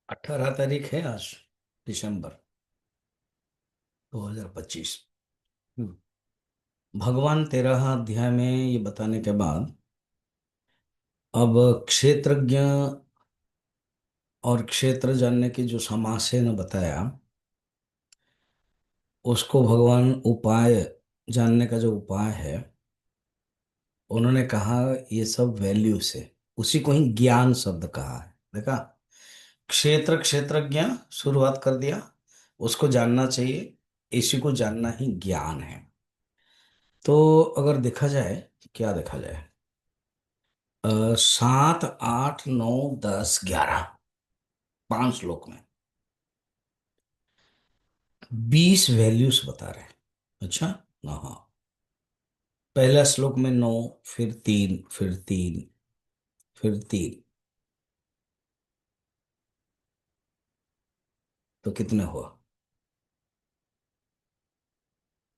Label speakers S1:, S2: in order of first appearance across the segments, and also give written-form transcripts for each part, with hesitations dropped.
S1: 18 तारीख है आज, दिसंबर 2025। भगवान 13 अध्याय में ये बताने के बाद अब क्षेत्रज्ञ और क्षेत्र जानने की जो समास है ने बताया, उसको भगवान उपाय जानने का जो उपाय है, उन्होंने कहा ये सब वैल्यू से, उसी को ही ज्ञान शब्द कहा है। देखा, क्षेत्र क्षेत्रज्ञ शुरुआत कर दिया, उसको जानना चाहिए, इसी को जानना ही ज्ञान है। तो अगर देखा जाए, क्या देखा जाए, 7, 8, 9, 10, 11, 5 श्लोक में 20 वैल्यूज बता रहे हैं। अच्छा। हाँ, पहला श्लोक में 9, फिर 3, फिर 3, फिर 3, तो कितने हुआ?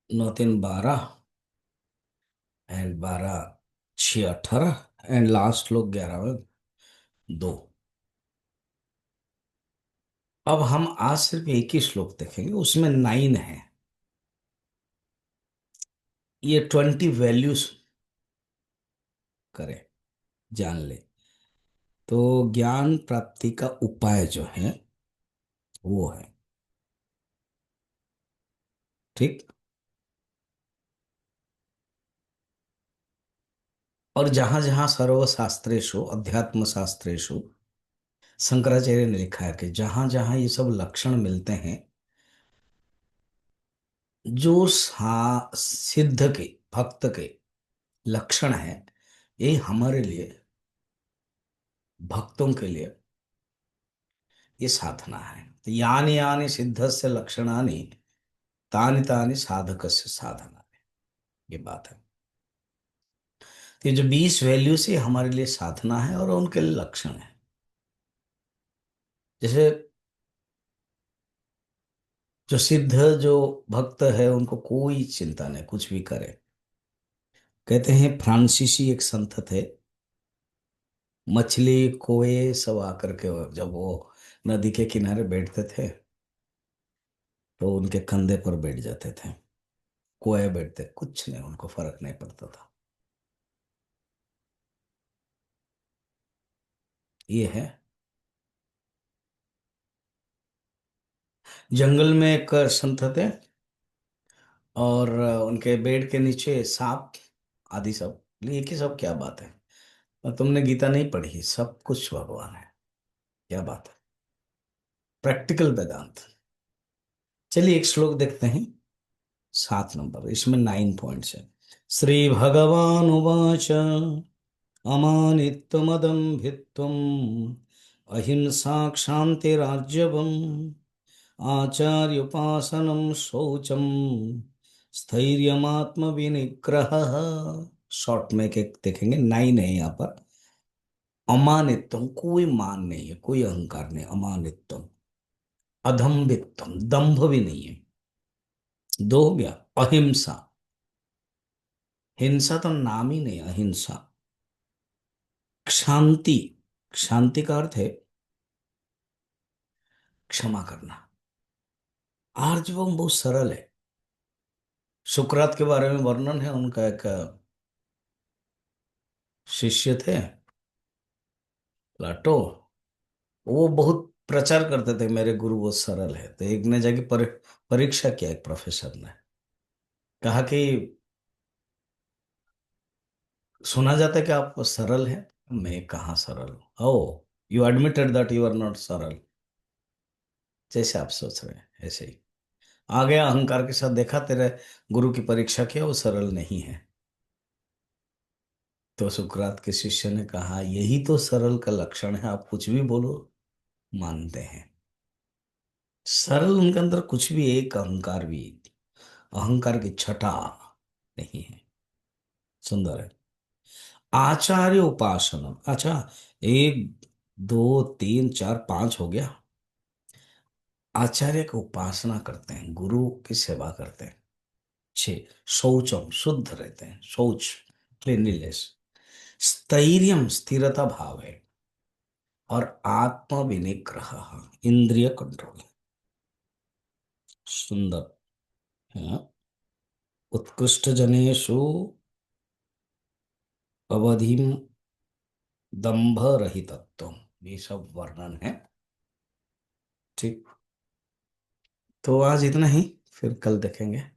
S1: 9, 3, 12, एंड 12, 6, 18, एंड लास्ट श्लोक 11 में 2। अब हम आज सिर्फ एक ही श्लोक देखेंगे, उसमें 9 है। ये 20 वैल्यूज करें, जान ले, तो ज्ञान प्राप्ति का उपाय जो है वो है। ठीक। और जहां जहां सर्वशास्त्रेषु अध्यात्म शास्त्रेषु, शंकराचार्य ने लिखा है कि जहां जहां ये सब लक्षण मिलते हैं, जो सिद्ध के, भक्त के लक्षण है, ये हमारे लिए, भक्तों के लिए ये साधना है। तो यानी यानी सिद्धस्य लक्षणानि तानि तानि साधकस्य साधना, ये बात है। तो ये जो 20 वैल्यू से हमारे लिए साधना है और उनके लिए लक्षण है। जैसे जो सिद्ध, जो भक्त है, उनको कोई चिंता नहीं, कुछ भी करे। कहते हैं फ्रांसीसी एक संत थे, मछली कोए सब आकर के जब वो नदी के किनारे बैठते थे, तो उनके कंधे पर बैठ जाते थे। कोए बैठते, कुछ नहीं, उनको फर्क नहीं पड़ता था। ये है। जंगल में एक संत थे, और उनके बेड के नीचे सांप आदि सब। ये कि सब क्या बात है, और तुमने गीता नहीं पढ़ी? सब कुछ भगवान है, क्या बात है, प्रैक्टिकल वेदांत। चलिए एक श्लोक देखते हैं, 7 नंबर, इसमें 9 पॉइंट्स है। श्री भगवान उवाच अमानित्वमदम्भित्वम् अहिंसा क्षान्तिरार्जवम् आचार्योपासनं शौचं स्थैर्यमात्मविनिग्रहः। शॉर्ट में के देखेंगे, 9 है यहाँ पर। अमानित्वम, कोई मान नहीं है, कोई अहंकार नहीं, अमानित्वम। अधम्भित्वम, दंभ भी नहीं है। 2 हो गया। अहिंसा, हिंसा तो नाम ही नहीं, अहिंसा। शांति, शांति का अर्थ है क्षमा करना। आर्जवम बहुत सरल है। सुकरात के बारे में वर्णन है, उनका एक शिष्य थे, प्लाटो। वो बहुत प्रचार करते थे मेरे गुरु बहुत सरल है। तो एक ने जाके परीक्षा किया, एक प्रोफेसर ने कहा कि सुना जाता है कि आप सरल हैं। मैं कहाँ सरल हूँ? Oh, you admitted that you are not saral. जैसे आप सोच रहे हैं ऐसे ही आ गया अहंकार के साथ, देखा तेरे गुरु की परीक्षा किया, वो सरल नहीं है। तो सुकरात के शिष्य ने कहा यही तो सरल का लक्षण है, आप कुछ भी बोलो मानते हैं। सरल उनके अंदर कुछ भी, एक अहंकार भी, अहंकार की छटा नहीं है। सुंदर है। आचार्य उपासना, अच्छा, 1, 2, 3, 4, 5 हो गया। आचार्य की उपासना करते हैं, गुरु की सेवा करते हैं। 6, शौचम, शुद्ध रहते हैं, शौच, क्लीनलीनेस। स्थैर्यम, स्थिरता भाव है। और आत्म विनिग्रह, इंद्रिय कंट्रोल। सुंदर। हाँ। उत्कृष्ट जनेषु अवधिम दंभ रहितत्व, ये सब वर्णन है। ठीक। तो आज इतना ही, फिर कल देखेंगे।